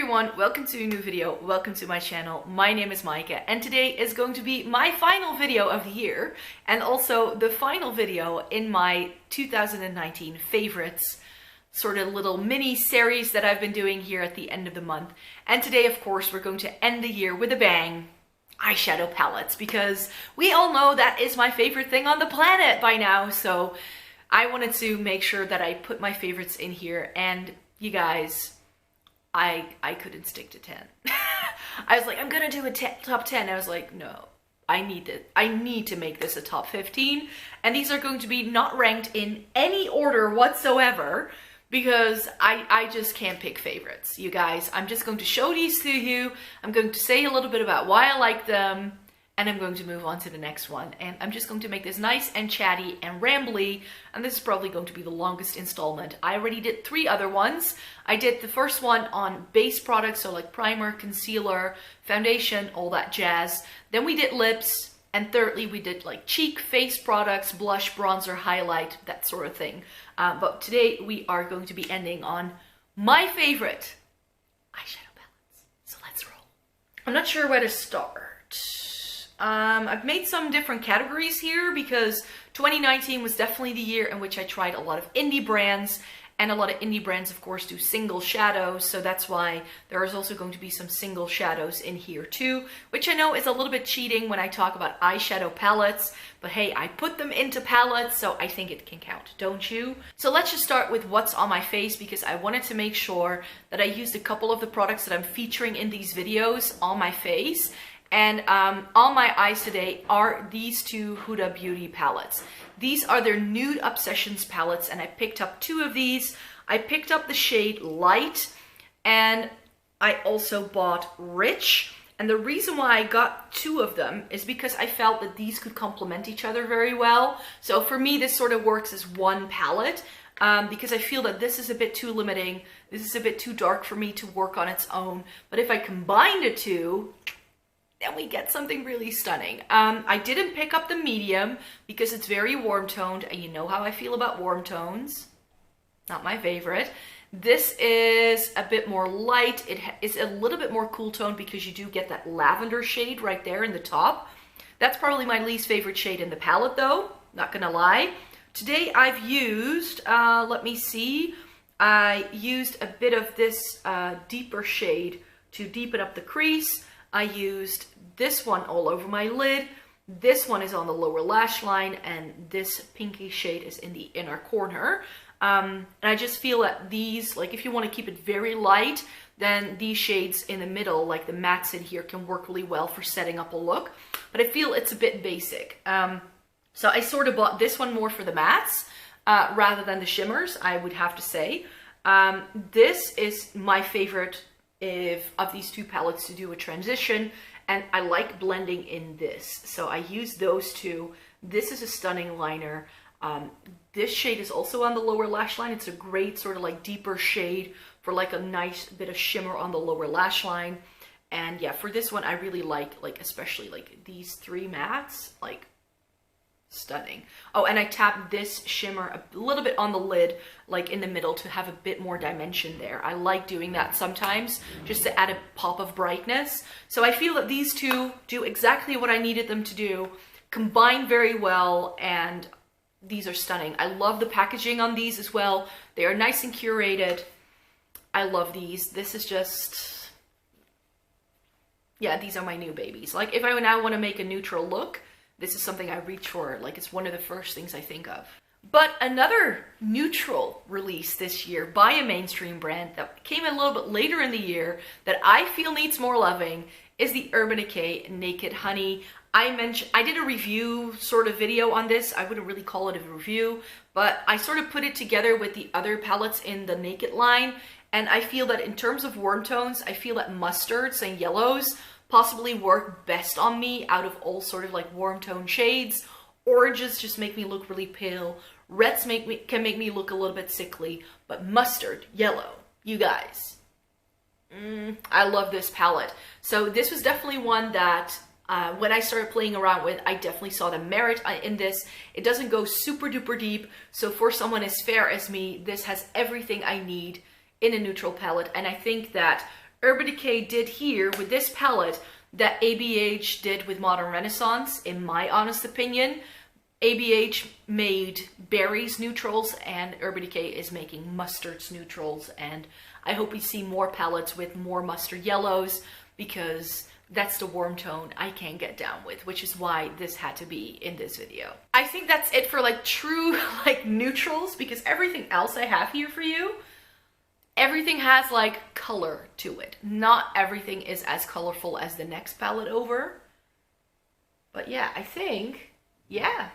everyone, welcome to a new video, welcome to my channel. My name is Maaike and today is going to be my final video of the year and also the final video in my 2019 favorites sort of little mini series that I've been doing here at the end of the month. And today, of course, we're going to end the year with a bang. Eyeshadow palettes, because we all know that is my favorite thing on the planet by now. So I wanted to make sure that I put my favorites in here, and you guys, I couldn't stick to 10. I was like, I'm gonna do a top 10. I was like, no, I need to make this a top 15. And these are going to be not ranked in any order whatsoever, because I just can't pick favorites, you guys. I'm just going to show these to you. I'm going to say a little bit about why I like them, and I'm going to move on to the next one. And I'm just going to make this nice and chatty and rambly, and this is probably going to be the longest installment. I already did 3 other ones. I did the first one on base products, so like primer, concealer, foundation, all that jazz. Then we did lips. And thirdly, we did like cheek, face products, blush, bronzer, highlight, that sort of thing. But today we are going to be ending on my favorite eyeshadow palettes. So let's roll. I'm not sure where to start. I've made some different categories here because 2019 was definitely the year in which I tried a lot of indie brands. And a lot of indie brands, of course, do single shadows, so that's why there is also going to be some single shadows in here too, which I know is a little bit cheating when I talk about eyeshadow palettes, but hey, I put them into palettes, so I think it can count, don't you? So let's just start with what's on my face, because I wanted to make sure that I used a couple of the products that I'm featuring in these videos on my face. And on my eyes today are these 2 Huda Beauty palettes. These are their Nude Obsessions palettes, and I picked up 2 of these. I picked up the shade Light, and I also bought Rich. And the reason why I got 2 of them is because I felt that these could complement each other very well. So for me, this sort of works as one palette, because I feel that this is a bit too limiting. This is a bit too dark for me to work on its own. But if I combine the 2, then we get something really stunning. I didn't pick up the medium because it's very warm toned, and you know how I feel about warm tones. Not my favorite. This is a bit more light. It is a little bit more cool toned because you do get that lavender shade right there in the top. That's probably my least favorite shade in the palette though, not gonna lie. Today I've used, let me see, I used a bit of this deeper shade to deepen up the crease. I used this one all over my lid. This one is on the lower lash line, and this pinky shade is in the inner corner. And I just feel that these, like if you want to keep it very light, then these shades in the middle, like the mattes in here, can work really well for setting up a look. But I feel it's a bit basic. So I sort of bought this one more for the mattes rather than the shimmers, I would have to say. This is my favorite of these 2 palettes to do a transition, and I like blending in this, so I use those 2. This is a stunning liner. This shade is also on the lower lash line. It's a great sort of like deeper shade for like a nice bit of shimmer on the lower lash line. And yeah, for this one I really like especially like these 3 mattes, like stunning. Oh, and I tapped this shimmer a little bit on the lid, like in the middle, to have a bit more dimension there. I like doing that sometimes just to add a pop of brightness. So I feel that these 2 do exactly what I needed them to do, combine very well, and these are stunning. I love the packaging on these as well. They are nice and curated. I love these. This is just, yeah, these are my new babies. Like if I now want to make a neutral look, this is something I reach for, like it's one of the first things I think of. But another neutral release this year by a mainstream brand that came a little bit later in the year that I feel needs more loving is the Urban Decay Naked Honey. I did a review sort of video on this. I wouldn't really call it a review, but I sort of put it together with the other palettes in the Naked line. And I feel that in terms of warm tones, I feel that mustards and yellows possibly work best on me out of all sort of like warm tone shades. Oranges just make me look really pale. Reds can make me look a little bit sickly, but mustard, yellow, you guys. I love this palette. So this was definitely one that when I started playing around with, I definitely saw the merit in this. It doesn't go super duper deep. So for someone as fair as me, this has everything I need in a neutral palette. And I think that Urban Decay did here with this palette that ABH did with Modern Renaissance, in my honest opinion. ABH made berries neutrals and Urban Decay is making mustards neutrals, and I hope we see more palettes with more mustard yellows, because that's the warm tone I can't get down with, which is why this had to be in this video. I think that's it for like true like neutrals, because everything else I have here for you, everything has like color to it. Not everything is as colorful as the next palette over. But yeah, I think, yeah.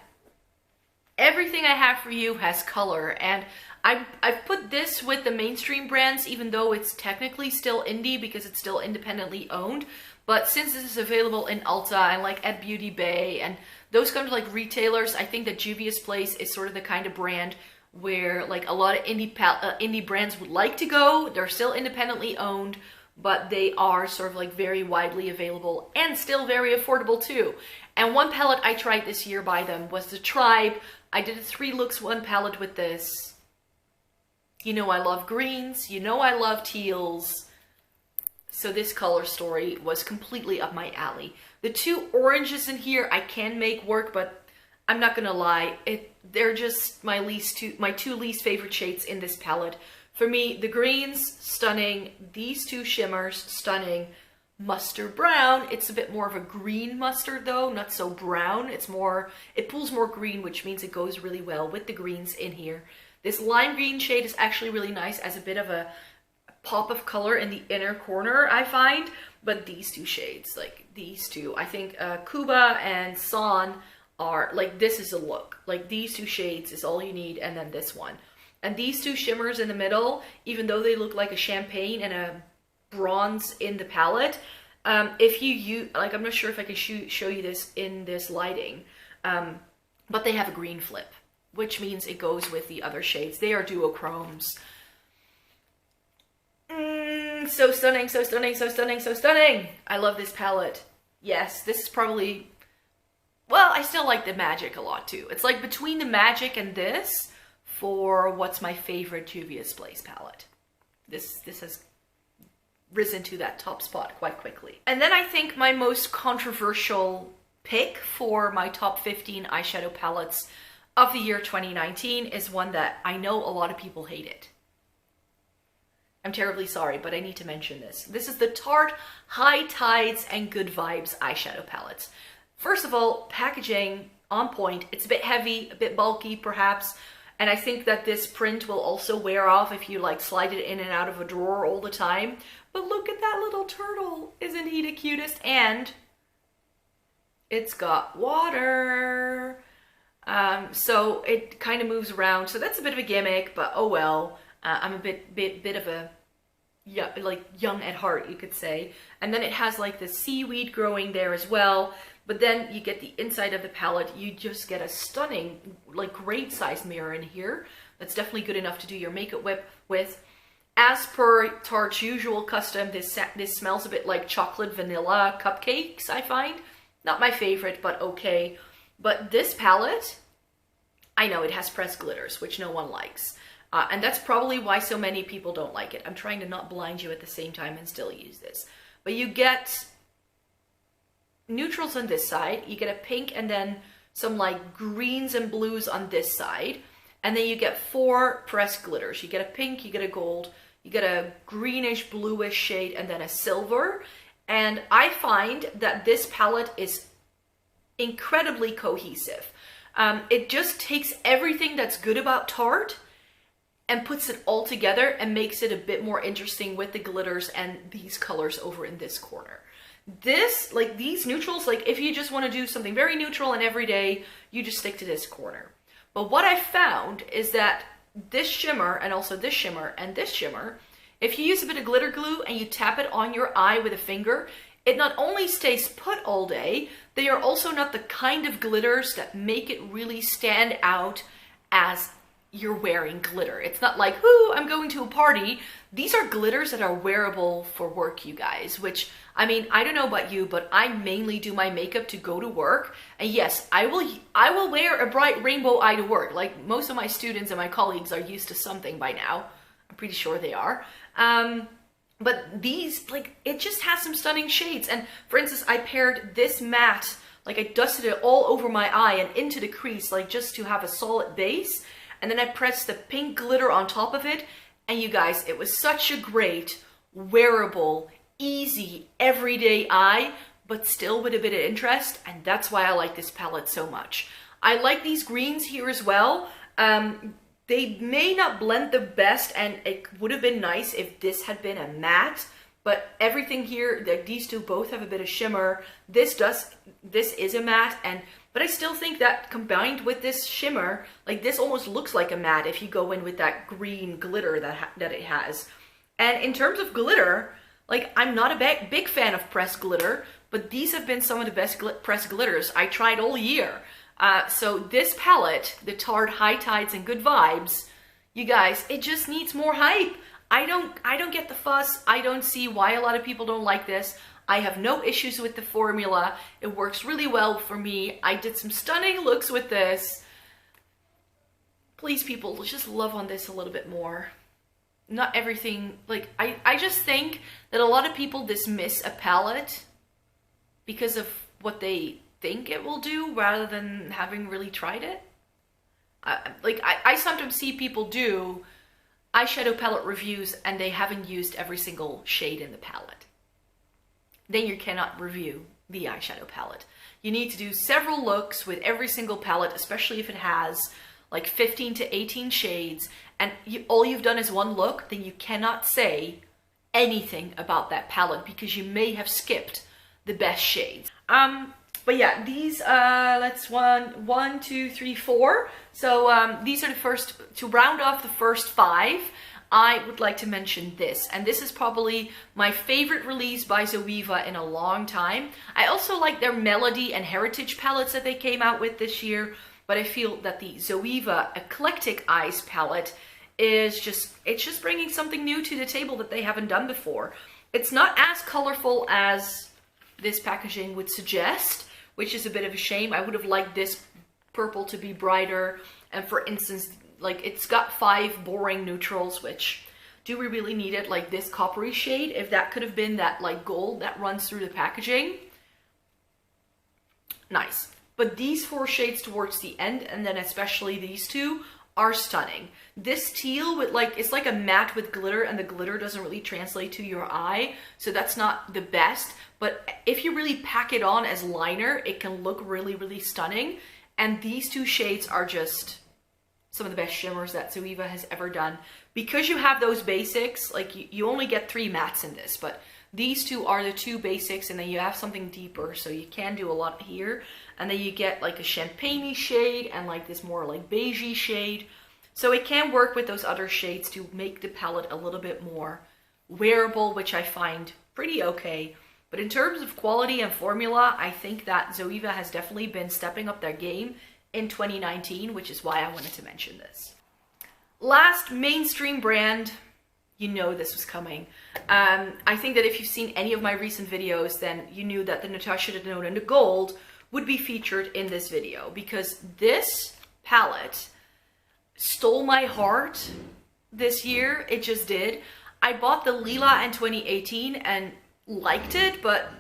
Everything I have for you has color, and I've put this with the mainstream brands, even though it's technically still indie because it's still independently owned. But since this is available in Ulta and like at Beauty Bay and those kind of like retailers, I think that Juvia's Place is sort of the kind of brand where like a lot of indie brands would like to go. They're still independently owned, but they are sort of like very widely available and still very affordable too. And one palette I tried this year by them was the Tribe. I did a 3 looks 1 palette with this. You know I love greens, you know I love teals. So this color story was completely up my alley. The 2 oranges in here I can make work, but I'm not gonna lie, they're just my two least favorite shades in this palette. For me, the greens, stunning. These 2 shimmers, stunning. Mustard brown, it's a bit more of a green mustard though, not so brown. It pulls more green, which means it goes really well with the greens in here. This lime green shade is actually really nice as a bit of a pop of color in the inner corner, I find. But these 2 shades, like these 2, I think Kuba and San are, like, this is a look. Like these 2 shades is all you need, and then this one. And these 2 shimmers in the middle, even though they look like a champagne and a bronze in the palette, if you use, like, I'm not sure if I can show you this in this lighting, but they have a green flip, which means it goes with the other shades. They are duochromes. So stunning, so stunning, so stunning, so stunning. I love this palette. Yes, this is probably, well, I still like the Magic a lot too. It's like between the Magic and this for what's my favorite Juvia's Place palette. This has risen to that top spot quite quickly. And then I think my most controversial pick for my top 15 eyeshadow palettes of the year 2019 is one that I know a lot of people hate it. I'm terribly sorry, but I need to mention this. This is the Tarte High Tides and Good Vibes eyeshadow palettes. First of all, packaging on point. It's a bit heavy, a bit bulky perhaps, and I think that this print will also wear off if you like slide it in and out of a drawer all the time. But look at that little turtle. Isn't he the cutest? And it's got water. So it kind of moves around. So that's a bit of a gimmick, but oh well. I'm a bit of a, yeah, like young at heart, you could say. And then it has like the seaweed growing there as well. But then you get the inside of the palette. You just get a stunning, like great size mirror in here. That's definitely good enough to do your makeup with. As per Tarte's usual custom, this smells a bit like chocolate vanilla cupcakes, I find. Not my favorite, but okay. But this palette, I know it has pressed glitters, which no one likes. And that's probably why so many people don't like it. I'm trying to not blind you at the same time and still use this. But you get neutrals on this side, you get a pink and then some like greens and blues on this side. And then you get 4 pressed glitters. You get a pink, you get a gold, you get a greenish bluish shade, and then a silver. And I find that this palette is incredibly cohesive. It just takes everything that's good about Tarte and puts it all together and makes it a bit more interesting with the glitters and these colors over in this corner. This, like these neutrals, like if you just want to do something very neutral and everyday, you just stick to this corner. But what I found is that this shimmer and also this shimmer and this shimmer, if you use a bit of glitter glue and you tap it on your eye with a finger, it not only stays put all day, they are also not the kind of glitters that make it really stand out as you're wearing glitter. It's not like, ooh, I'm going to a party. These are glitters that are wearable for work, you guys, which, I mean, I don't know about you, but I mainly do my makeup to go to work. And yes, I will wear a bright rainbow eye to work. Like most of my students and my colleagues are used to something by now. I'm pretty sure they are. But these, like, it just has some stunning shades. And for instance, I paired this matte, like I dusted it all over my eye and into the crease, like just to have a solid base. And then I pressed the pink glitter on top of it. And you guys, it was such a great, wearable, easy, everyday eye, but still with a bit of interest. And that's why I like this palette so much. I like these greens here as well. They may not blend the best, and it would have been nice if this had been a matte, but everything here, like these two both have a bit of shimmer. This is a matte, but I still think that combined with this shimmer, like this almost looks like a matte if you go in with that green glitter that it has. And in terms of glitter, like I'm not a big fan of pressed glitter, but these have been some of the best pressed glitters I tried all year. So this palette, the Tarte High Tides and Good Vibes, you guys, it just needs more hype. I don't get the fuss. I don't see why a lot of people don't like this. I have no issues with the formula. It works really well for me. I did some stunning looks with this. Please, people, just love on this a little bit more. Not everything, like, I just think that a lot of people dismiss a palette because of what they think it will do rather than having really tried it. I sometimes see people do eyeshadow palette reviews and they haven't used every single shade in the palette. Then you cannot review the eyeshadow palette. You need to do several looks with every single palette, especially if it has like 15 to 18 shades, and all you've done is one look, then you cannot say anything about that palette because you may have skipped the best shades. But yeah, these, let's one, two, three, four. So these are the first, to round off the first 5, I would like to mention this. And this is probably my favorite release by Zoeva in a long time. I also like their Melody and Heritage palettes that they came out with this year. But I feel that the Zoeva Eclectic Eyes palette is it's just bringing something new to the table that they haven't done before. It's not as colorful as this packaging would suggest, which is a bit of a shame. I would have liked this purple to be brighter. And for instance, like it's got 5 boring neutrals, which do we really need it? Like this coppery shade, if that could have been that like gold that runs through the packaging. Nice. But these 4 shades towards the end, and then especially these 2, are stunning. This teal with like, it's like a matte with glitter, and the glitter doesn't really translate to your eye, so that's not the best. But if you really pack it on as liner, it can look really, really stunning. And these 2 shades are just some of the best shimmers that Zoeva has ever done. Because you have those basics, like you only get 3 mattes in this, but these 2 are the 2 basics, and then you have something deeper, so you can do a lot here. And then you get like a champagne-y shade and like this more like beigey shade. So it can work with those other shades to make the palette a little bit more wearable, which I find pretty okay. But in terms of quality and formula, I think that Zoeva has definitely been stepping up their game in 2019, which is why I wanted to mention this. Last mainstream brand, you know this was coming. I think that if you've seen any of my recent videos, then you knew that the Natasha Denona the Gold would be featured in this video, because this palette stole my heart this year. It just did. I bought the Lila in 2018 and liked it, but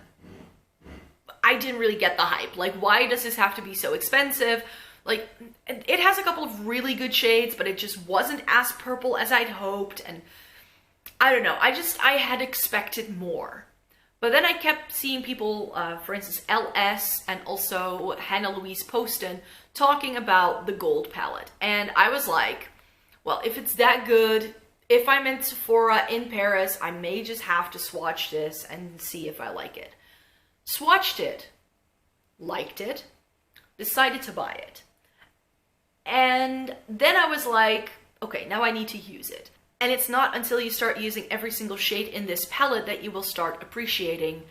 I didn't really get the hype. Like, why does this have to be so expensive? Like, it has a couple of really good shades, but it just wasn't as purple as I'd hoped, and I don't know. I had expected more. But then I kept seeing people, for instance, LS and also Hannah Louise Poston talking about the gold palette. And I was like, well, if it's that good, if I'm in Sephora in Paris, I may just have to swatch this and see if I like it. Swatched it, liked it, decided to buy it. And then I was like, okay, now I need to use it. And it's not until you start using every single shade in this palette that you will start appreciating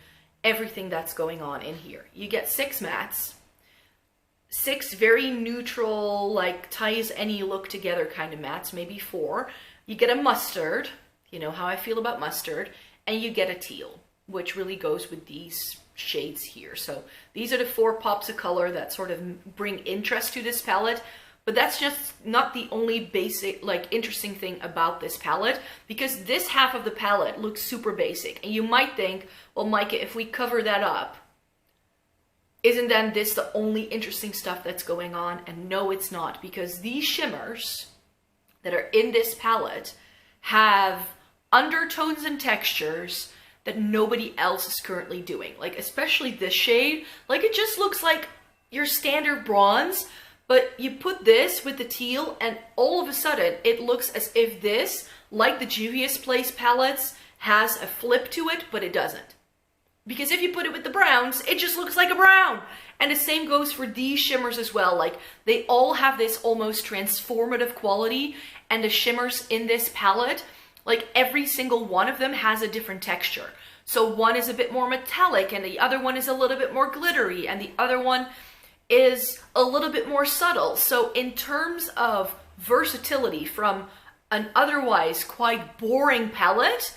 everything that's going on in here. You get 6 mattes, 6 very neutral, like ties any look together kind of mattes, maybe 4. You get a mustard, you know how I feel about mustard, and you get a teal, which really goes with these shades here. So these are the 4 pops of color that sort of bring interest to this palette. But that's just not the only basic, like, interesting thing about this palette, because this half of the palette looks super basic. And you might think, well, Micah, if we cover that up, isn't then this the only interesting stuff that's going on? And no, it's not, because these shimmers that are in this palette have undertones and textures that nobody else is currently doing. Like, especially this shade, like, it just looks like your standard bronze, but you put this with the teal and all of a sudden it looks as if this, like the Juvia's Place palettes, has a flip to it, but it doesn't. Because if you put it with the browns, it just looks like a brown. And the same goes for these shimmers as well. Like, they all have this almost transformative quality, and the shimmers in this palette, like, every single one of them has a different texture. So one is a bit more metallic, and the other one is a little bit more glittery, and the other one is a little bit more subtle. So in terms of versatility from an otherwise quite boring palette,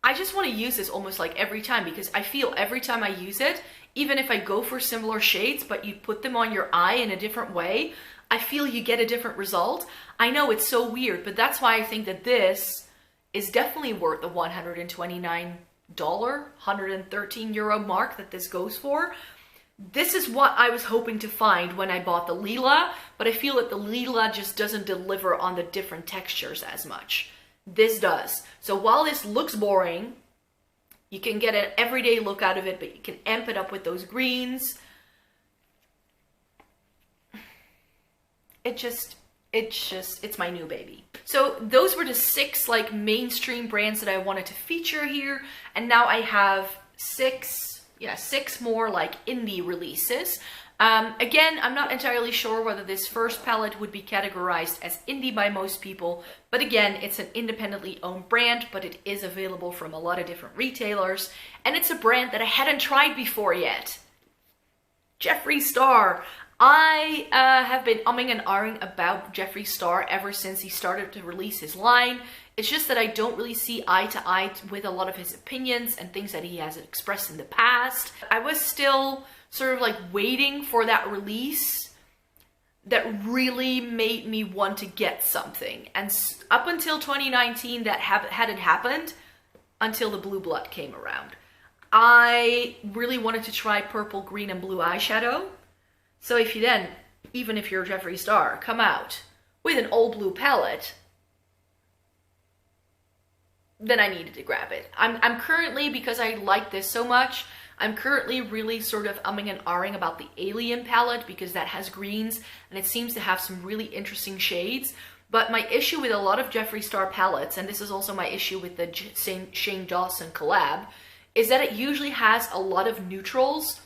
I just want to use this almost like every time, because I feel every time I use it, even if I go for similar shades, but you put them on your eye in a different way, I feel you get a different result. I know it's so weird, but that's why I think that this is definitely worth the $129, €113 mark that this goes for. This is what I was hoping to find when I bought the Lila, but I feel that the Lila just doesn't deliver on the different textures as much. This does. So while this looks boring, you can get an everyday look out of it, but you can amp it up with those greens. It's my new baby. So those were the 6 like mainstream brands that I wanted to feature here, and now I have 6 more like indie releases. Again, I'm not entirely sure whether this first palette would be categorized as indie by most people, but again, it's an independently owned brand, but it is available from a lot of different retailers, and it's a brand that I hadn't tried before yet. Jeffree Star. I have been umming and ahhing about Jeffree Star ever since he started to release his line. It's just that I don't really see eye to eye with a lot of his opinions and things that he has expressed in the past. I was still sort of like waiting for that release that really made me want to get something. And up until 2019, that hadn't happened until the Blue Blood came around. I really wanted to try purple, green, and blue eyeshadow. So if you then, even if you're Jeffree Star, come out with an all blue palette, then I needed to grab it. I'm currently, because I like this so much, I'm currently really sort of umming and ahhing about the Alien palette, because that has greens and it seems to have some really interesting shades. But my issue with a lot of Jeffree Star palettes, and this is also my issue with the Shane Dawson collab, is that it usually has a lot of neutrals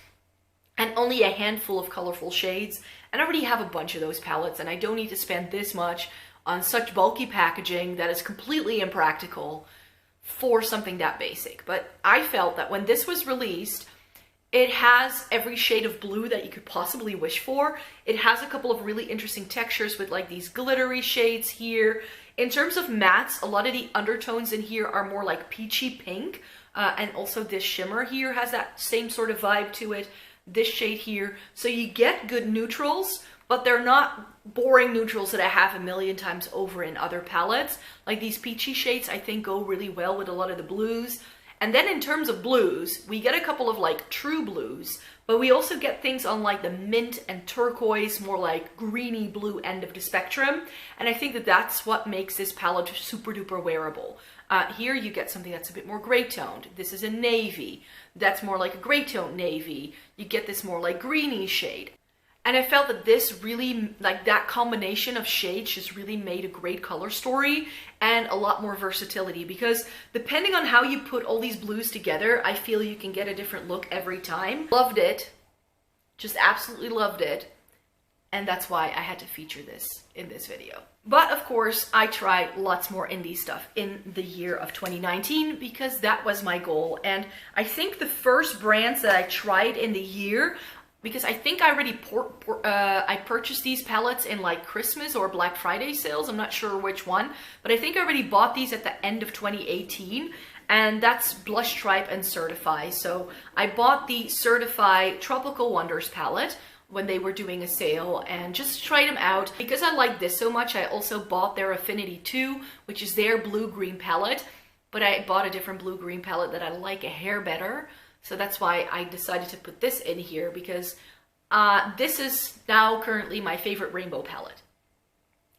and only a handful of colorful shades. And I already have a bunch of those palettes, and I don't need to spend this much on such bulky packaging that is completely impractical for something that basic. But I felt that when this was released, it has every shade of blue that you could possibly wish for. It has a couple of really interesting textures with like these glittery shades here. In terms of mattes, a lot of the undertones in here are more like peachy pink. And also this shimmer here has that same sort of vibe to it. This shade here. So you get good neutrals, but they're not boring neutrals that I have a million times over in other palettes. Like these peachy shades, I think go really well with a lot of the blues. And then in terms of blues, we get a couple of like true blues, but we also get things on like the mint and turquoise, more like greeny blue end of the spectrum. And I think that that's what makes this palette super duper wearable. Here you get something that's a bit more gray toned. This is a navy. That's more like a gray tone navy. You get this more like greeny shade. And I felt that this really, like that combination of shades just really made a great color story and a lot more versatility, because depending on how you put all these blues together, I feel you can get a different look every time. Loved it. Just absolutely loved it. And that's why I had to feature this in this video. But of course, I tried lots more indie stuff in the year of 2019 because that was my goal. And I think the first brands that I tried in the year, because I think I already I purchased these palettes in like Christmas or Black Friday sales. I'm not sure which one, but I think I already bought these at the end of 2018. And that's Blush Tribe and Certify. So I bought the Certify Tropical Wonders palette, when they were doing a sale and just tried them out. Because I like this so much, I also bought their Affinity 2, which is their blue-green palette, but I bought a different blue-green palette that I like a hair better. So that's why I decided to put this in here, because this is now currently my favorite rainbow palette.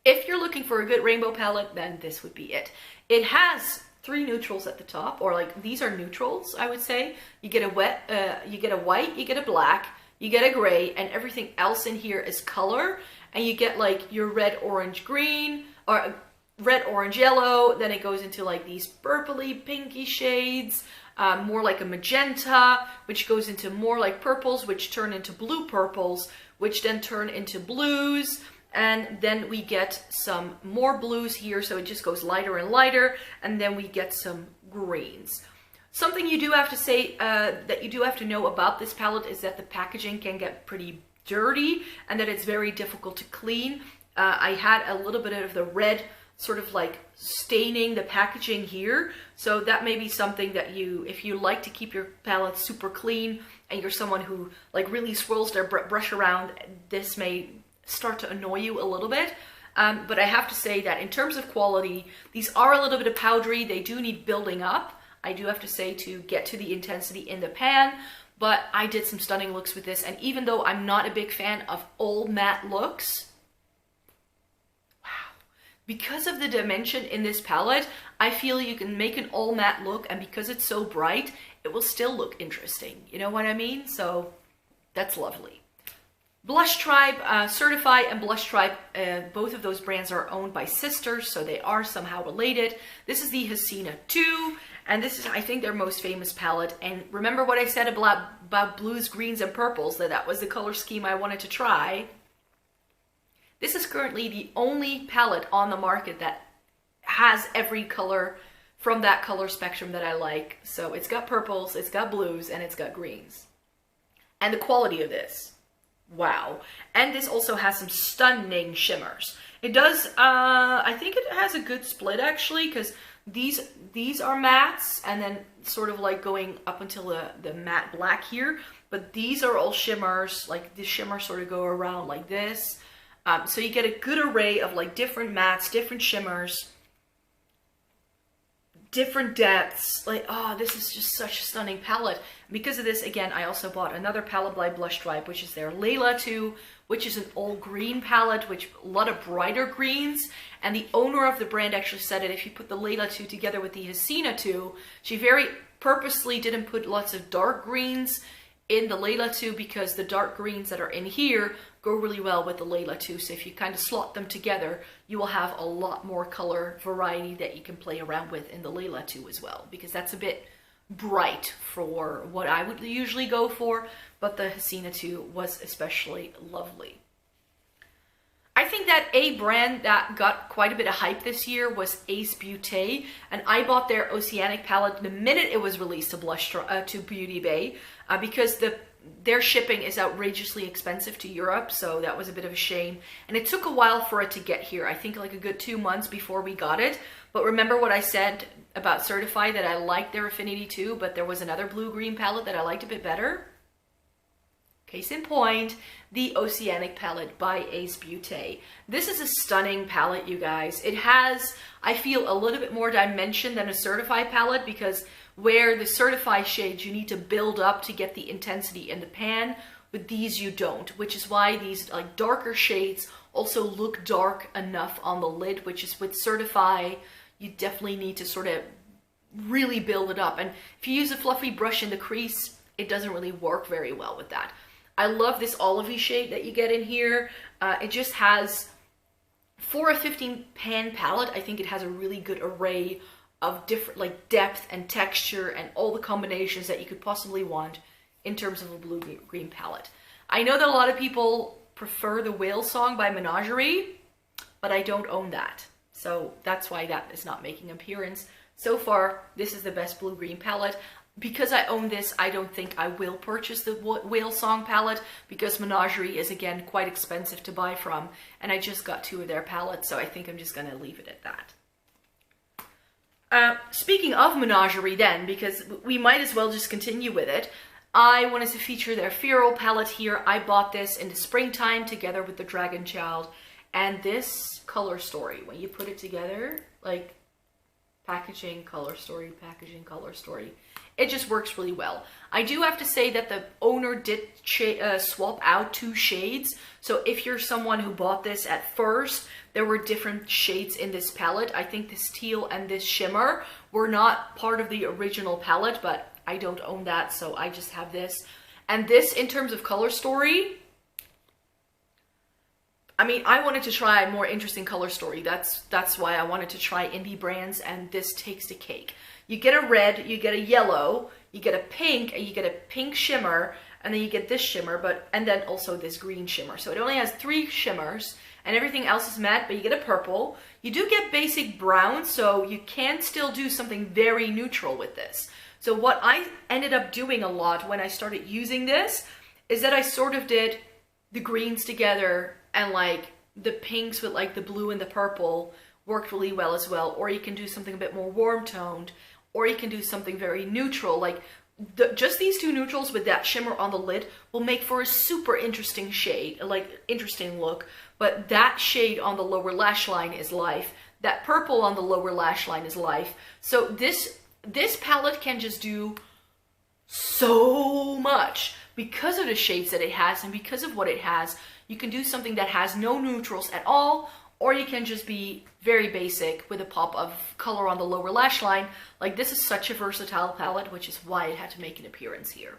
If you're looking for a good rainbow palette, then this would be it. It has 3 neutrals at the top, or like these are neutrals, I would say. You get a white, you get a black, you get a gray, and everything else in here is color. And you get like your red, orange, green, or red, orange, yellow. Then it goes into like these purpley, pinky shades. More like a magenta, which goes into more like purples, which turn into blue purples, which then turn into blues. And then we get some more blues here, so it just goes lighter and lighter. And then we get some greens. Something you do have to say, that you do have to know about this palette is that the packaging can get pretty dirty and that it's very difficult to clean. I had a little bit of the red sort of like staining the packaging here. So that may be something that if you like to keep your palette super clean and you're someone who like really swirls their brush around, this may start to annoy you a little bit. But I have to say that in terms of quality, these are a little bit of powdery. They do need building up, I do have to say, to get to the intensity in the pan. But I did some stunning looks with this. And even though I'm not a big fan of all matte looks, because of the dimension in this palette, I feel you can make an all matte look, and because it's so bright, it will still look interesting. You know what I mean? So that's lovely. Blush Tribe, Certify and Blush Tribe, both of those brands are owned by sisters, so they are somehow related. This is the Hasina 2, and this is, I think, their most famous palette. And remember what I said about blues, greens, and purples, that was the color scheme I wanted to try. This is currently the only palette on the market that has every color from that color spectrum that I like. So it's got purples, it's got blues, and it's got greens. And the quality of this, wow. And this also has some stunning shimmers. It does, I think it has a good split actually, because these are mattes and then sort of like going up until the matte black here. But these are all shimmers, like the shimmers sort of go around like this. So you get a good array of like different mattes, different shimmers, different depths. Like, oh, this is just such a stunning palette. And because of this, again, I also bought another palette by Blush Tribe, which is their Layla 2, which is an all green palette, which a lot of brighter greens. And the owner of the brand actually said that if you put the Layla 2 together with the Hasina 2, she very purposely didn't put lots of dark greens in the Layla 2, because the dark greens that are in here go really well with the Layla 2. So if you kind of slot them together, you will have a lot more color variety that you can play around with in the Layla 2 as well, because that's a bit bright for what I would usually go for, but the Hasina 2 was especially lovely. I think that a brand that got quite a bit of hype this year was Ace Beauté, and I bought their Oceanic palette the minute it was released to Beauty Bay, because their shipping is outrageously expensive to Europe, so that was a bit of a shame. And it took a while for it to get here. I think like a good 2 months before we got it. But remember what I said about Certify, that I liked their Affinity 2, but there was another blue-green palette that I liked a bit better? Case in point, the Oceanic palette by Ace Beauté. This is a stunning palette, you guys. It has, I feel, a little bit more dimension than a Certify palette, because where the Certify shades you need to build up to get the intensity in the pan, with these you don't, which is why these like darker shades also look dark enough on the lid, which is with Certify, you definitely need to sort of really build it up. And if you use a fluffy brush in the crease, it doesn't really work very well with that. I love this olivey shade that you get in here. It just has, for a 15 pan palette, I think it has a really good array of different like depth and texture and all the combinations that you could possibly want in terms of a blue-green palette. I know that a lot of people prefer the Whale Song by Menagerie, but I don't own that. So that's why that is not making an appearance. So far, this is the best blue-green palette. Because I own this, I don't think I will purchase the Whale Song palette, because Menagerie is, again, quite expensive to buy from. And I just got 2 of their palettes, so I think I'm just going to leave it at that. Speaking of Menagerie then, because we might as well just continue with it, I wanted to feature their Feral palette here. I bought this in the springtime together with the Dragon Child. And this color story, when you put it together, like packaging, color story, packaging, color story, it just works really well. I do have to say that the owner did swap out 2 shades. So if you're someone who bought this at first, there were different shades in this palette. I think this teal and this shimmer were not part of the original palette, but I don't own that, so I just have this. And this, in terms of color story, I mean, I wanted to try a more interesting color story. That's why I wanted to try indie brands, and this takes the cake. You get a red, you get a yellow, you get a pink, and you get a pink shimmer, and then you get this shimmer, and then also this green shimmer. So it only has 3 shimmers, and everything else is matte, but you get a purple. You do get basic brown, so you can still do something very neutral with this. So what I ended up doing a lot when I started using this is that I sort of did the greens together, and like the pinks with like the blue and the purple worked really well as well. Or you can do something a bit more warm toned, or you can do something very neutral. Like just these 2 neutrals with that shimmer on the lid will make for a super interesting shade, like interesting look. But that shade on the lower lash line is life. That purple on the lower lash line is life. So this palette can just do so much because of the shades that it has and because of what it has. You can do something that has no neutrals at all, or you can just be very basic with a pop of color on the lower lash line. Like, this is such a versatile palette, which is why it had to make an appearance here.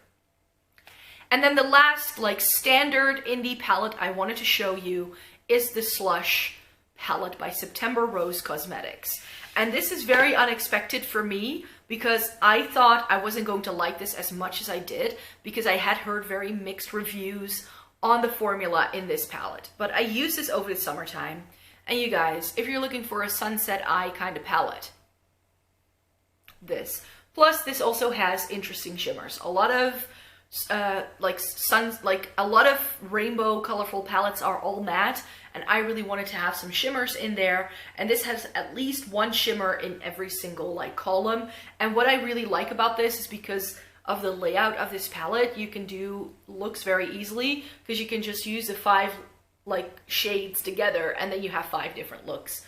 And then the last, like, standard indie palette I wanted to show you is the Slush palette by September Rose Cosmetics. And this is very unexpected for me because I thought I wasn't going to like this as much as I did, because I had heard very mixed reviews on the formula in this palette. But I used this over the summertime, and you guys, if you're looking for a sunset eye kind of palette, this. Plus, this also has interesting shimmers. A lot of a lot of rainbow colorful palettes are all matte, and I really wanted to have some shimmers in there, and this has at least 1 shimmer in every single like column. And what I really like about this is because of the layout of this palette, you can do looks very easily, because you can just use the 5 like shades together and then you have 5 different looks.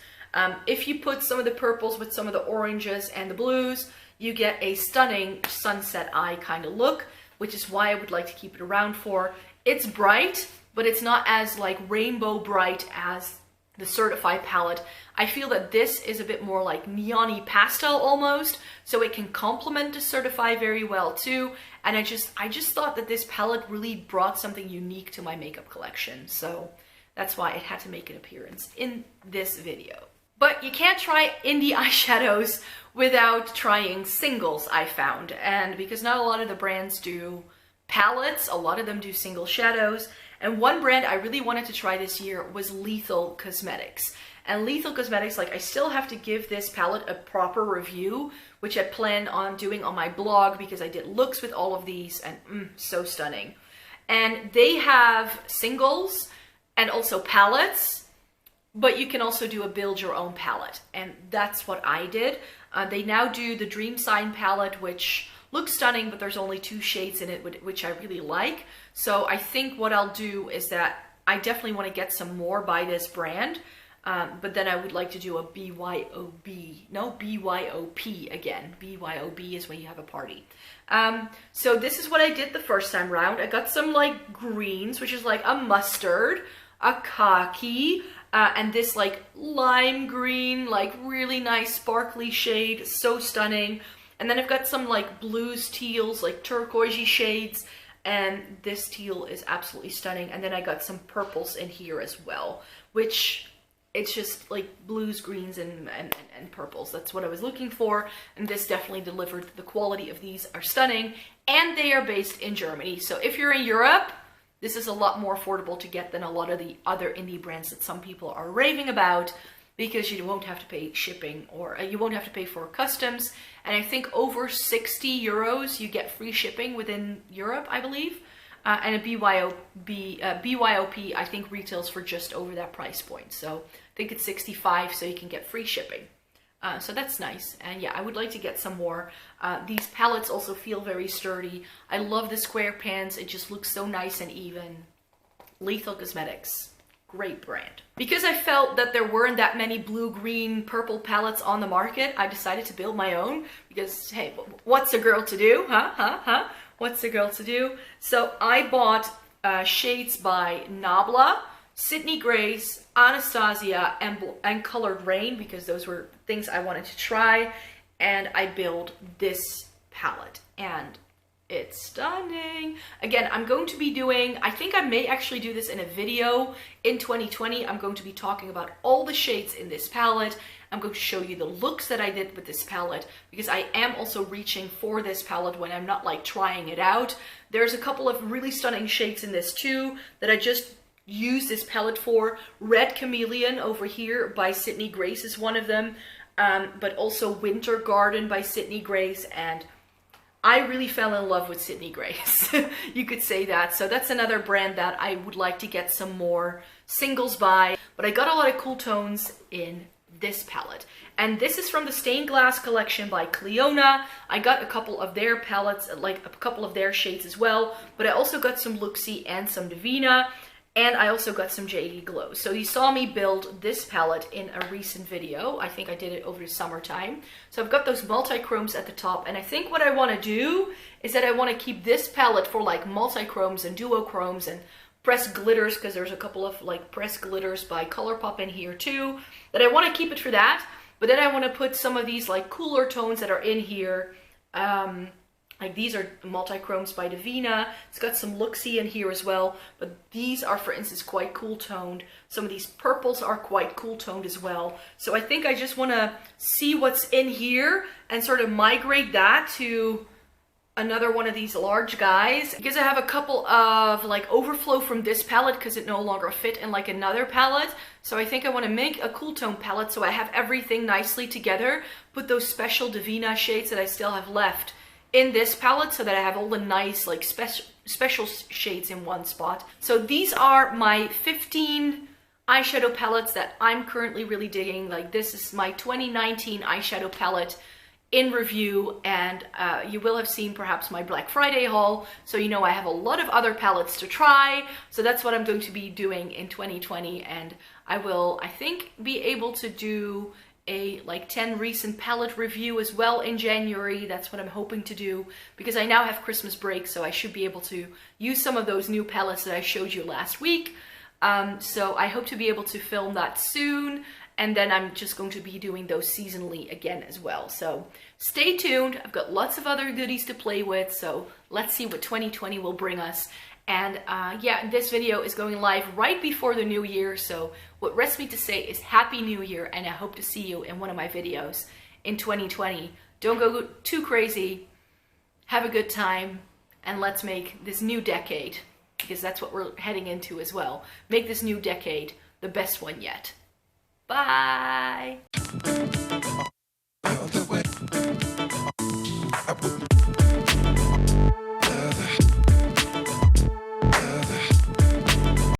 If you put some of the purples with some of the oranges and the blues, you get a stunning sunset eye kind of look, which is why I would like to keep it around for. It's bright, but it's not as like rainbow bright as the Certified palette. I feel that this is a bit more like neon-y pastel almost, so it can complement the Certified very well too. And I just thought that this palette really brought something unique to my makeup collection, so that's why it had to make an appearance in this video. But you can't try indie eyeshadows without trying singles, I found. And because not a lot of the brands do palettes, a lot of them do single shadows. And one brand I really wanted to try this year was Lethal Cosmetics. And Lethal Cosmetics, like, I still have to give this palette a proper review, which I plan on doing on my blog, because I did looks with all of these, and so stunning. And they have singles and also palettes, but you can also do a build your own palette, and that's what I did. They now do the Dream Sign palette, which looks stunning, but there's only 2 shades in it, which I really like. So I think what I'll do is that I definitely want to get some more by this brand, but then I would like to do a BYOB, no, BYOP again. BYOB is when you have a party. So this is what I did the first time round. I got some like greens, which is like a mustard, a khaki, and this like lime green, like really nice sparkly shade, so stunning. And then I've got some like blues, teals, like turquoisey shades, and this teal is absolutely stunning. And then I got some purples in here as well, which it's just like blues, greens, and purples. That's what I was looking for, and this definitely delivered. The quality of these are stunning, and they are based in Germany. So if you're in Europe, this is a lot more affordable to get than a lot of the other indie brands that some people are raving about, because you won't have to pay shipping, or you won't have to pay for customs. And I think over 60 euros you get free shipping within Europe, I believe. And a BYOP I think retails for just over that price point. So I think it's 65, so you can get free shipping. So that's nice. And yeah, I would like to get some more. These palettes also feel very sturdy. I love the square pans. It just looks so nice and even. Lethal Cosmetics. Great brand. Because I felt that there weren't that many blue, green, purple palettes on the market, I decided to build my own. Because, hey, what's a girl to do? What's a girl to do? So I bought shades by Nabla, Sydney Grace, Anastasia, and Colored Rain, because those were things I wanted to try. And I built this palette, and it's stunning. Again, I'm going to be doing, I think I may actually do this in a video in 2020. I'm going to be talking about all the shades in this palette. I'm going to show you the looks that I did with this palette, because I am also reaching for this palette when I'm not like trying it out. There's a couple of really stunning shades in this too that I just use this palette for. Red Chameleon over here by Sydney Grace is one of them, but also Winter Garden by Sydney Grace, and I really fell in love with Sydney Grace. You could say that. So that's another brand that I would like to get some more singles by, but I got a lot of cool tones in this palette. And this is from the Stained Glass collection by Cleona. I got a couple of their palettes, like a couple of their shades as well, but I also got some Luxie and some Divina. And I also got some JD Glow. So you saw me build this palette in a recent video. I think I did it over the summertime. So I've got those multi-chromes at the top. And I think what I want to do is that I want to keep this palette for like multi-chromes and duochromes and pressed glitters, because there's a couple of like pressed glitters by Colourpop in here too. That I want to keep it for that. But then I want to put some of these like cooler tones that are in here. Like these are multi-chromes by Divina. It's got some Luxie in here as well. But these are, for instance, quite cool toned. Some of these purples are quite cool toned as well. So I think I just want to see what's in here and sort of migrate that to another one of these large guys. Because I have a couple of like overflow from this palette because it no longer fit in like another palette. So I think I want to make a cool tone palette so I have everything nicely together. Put those special Divina shades that I still have left in this palette so that I have all the nice like special shades in one spot. So these are my 15 eyeshadow palettes that I'm currently really digging. Like this is my 2019 eyeshadow palette in review, and you will have seen perhaps my Black Friday haul, so you know I have a lot of other palettes to try. So that's what I'm going to be doing in 2020, and I will, I think, be able to do a like 10 recent palette review as well in January. That's what I'm hoping to do, because I now have Christmas break, so I should be able to use some of those new palettes that I showed you last week. So I hope to be able to film that soon, and then I'm just going to be doing those seasonally again as well. So stay tuned. I've got lots of other goodies to play with, so let's see what 2020 will bring us. And yeah, this video is going live right before the new year, so what rests me to say is Happy New Year, and I hope to see you in one of my videos in 2020. Don't go too crazy, have a good time, and let's make this new decade, because that's what we're heading into as well. Make this new decade the best one yet. Bye!